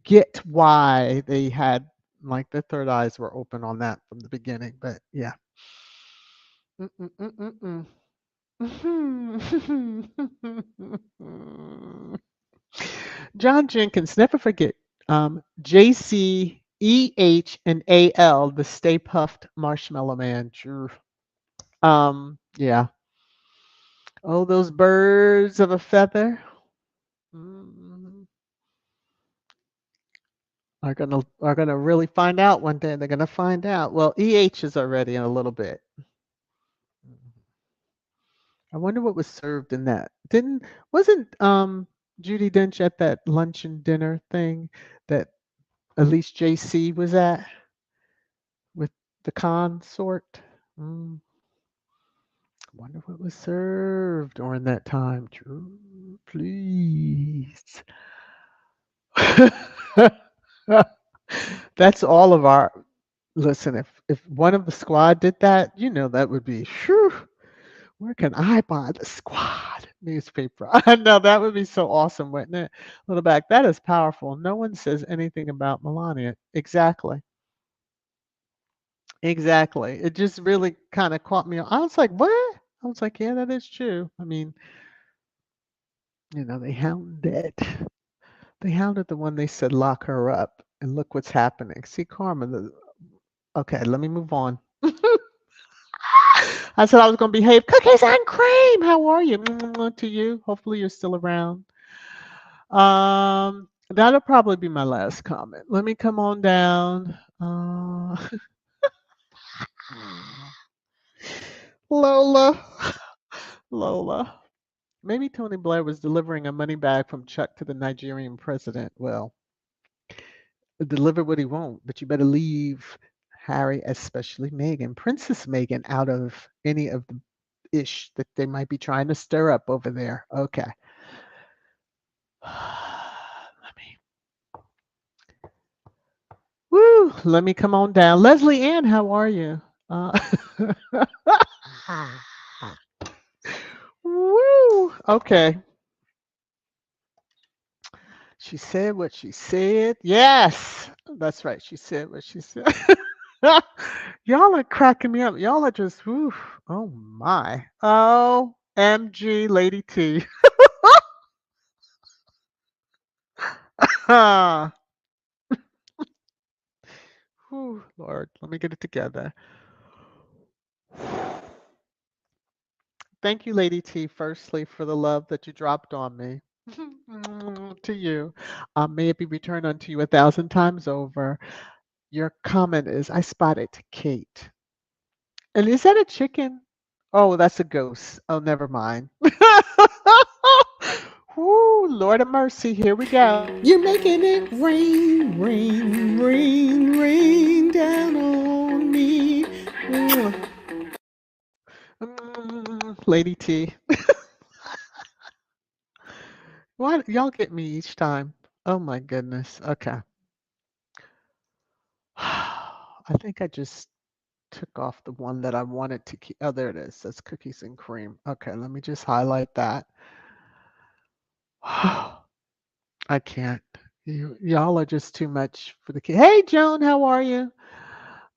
get why they had like their third eyes were open on that from the beginning. But yeah. Mm-mm-mm-mm-mm. John Jenkins, never forget JCEH and AL, the Stay Puffed Marshmallow Man. Sure. Yeah. Oh, those birds of a feather mm, are gonna really find out one day. They're gonna find out. Well, EH is already in a little bit. I wonder what was served in that. Didn't wasn't Judy Dench at that lunch and dinner thing that at least JC was at with the consort? Mm, wonder what was served during that time. True, please. That's all of our. Listen, if one of the squad did that, that would be. Whew, where can I buy the squad newspaper? I know that would be so awesome, wouldn't it? Little back, that is powerful. No one says anything about Melania. Exactly. Exactly. It just really kind of caught me. I was like, what? I was like, yeah, that is true. I mean, they hounded. They hounded the one they said lock her up. And look what's happening. See, Karma. Okay, let me move on. I said I was going to behave. Cookies and cream. How are you? To you. Hopefully you're still around. That'll probably be my last comment. Let me come on down. Lola. Lola. Maybe Tony Blair was delivering a money bag from Chuck to the Nigerian president. Well, deliver what he won't, but you better leave Harry, especially Meghan, Princess Meghan, out of any of the ish that they might be trying to stir up over there. Okay. Let me let me come on down. Leslie Ann, how are you? Woo. Okay. She said what she said. Yes. That's right. She said what she said. Y'all are cracking me up. Y'all are just, woo. Oh my. OMG, Lady T. Whew, Lord, let me get it together. Thank you, Lady T, firstly, for the love that you dropped on me. To you. May it be returned unto you 1,000 times over. Your comment is, I spotted Kate. And is that a chicken? Oh, that's a ghost. Oh, never mind. Woo, Lord of mercy, here we go. You're making it rain, rain, rain, rain down on me. Lady T. Why y'all get me each time? Oh my goodness. Okay. I think I just took off the one that I wanted to keep. Oh, there it is. That's cookies and cream. Okay, let me just highlight that. I can't. Y'all are just too much for the kid. Hey, Joan, how are you?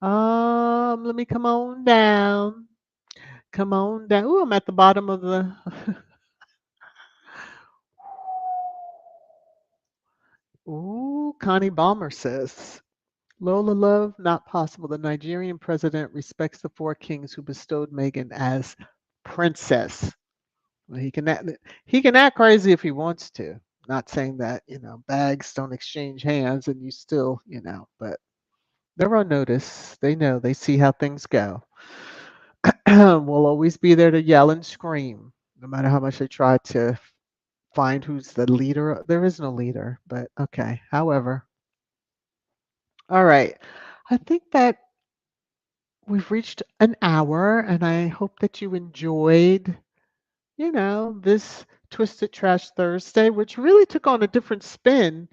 Let me come on down. Come on down. Ooh, I'm at the bottom of the. Ooh, Connie Balmer says, Lola love, not possible. The Nigerian president respects the four kings who bestowed Meghan as princess. Well, he can act crazy if he wants to. Not saying that, bags don't exchange hands and you still, but they're on notice. They know, they see how things go. We'll always be there to yell and scream, no matter how much they try to find who's the leader. There is no leader, but okay. However, all right. I think that we've reached an hour, and I hope that you enjoyed, this Twisted Trash Thursday, which really took on a different spin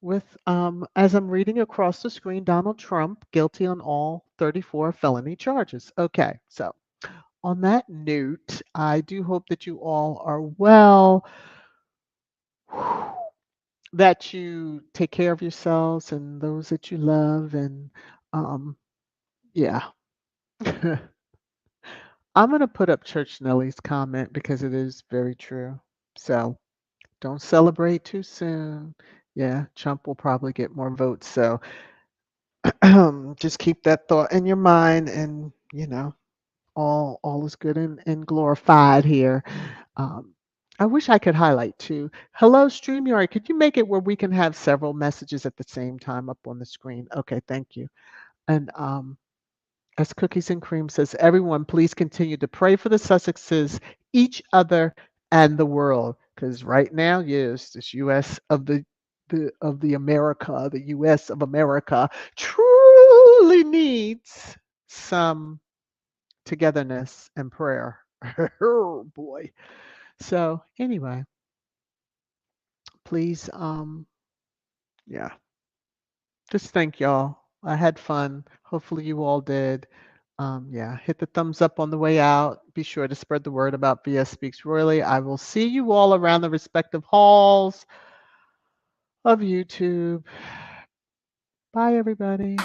with, as I'm reading across the screen, Donald Trump guilty on all 34 felony charges. Okay, so on that note, I do hope that you all are well, that you take care of yourselves and those that you love, and yeah. I'm going to put up Church Nelly's comment because it is very true. So don't celebrate too soon. Yeah, Trump will probably get more votes. So just keep that thought in your mind, and all is good and glorified here. Um, I wish I could highlight too. Hello, StreamYard. Could you make it where we can have several messages at the same time up on the screen? Okay, thank you. And as Cookies and Cream says, everyone, please continue to pray for the Sussexes, each other, and the world. Because right now, yes, this U.S. of the America, the U.S. of America, truly needs some togetherness and prayer. Oh boy. So anyway, please, yeah, just thank y'all. I had fun. Hopefully you all did. Yeah, hit the thumbs up on the way out. Be sure to spread the word about VS Speaks Royally. I will see you all around the respective halls of YouTube. Bye, everybody.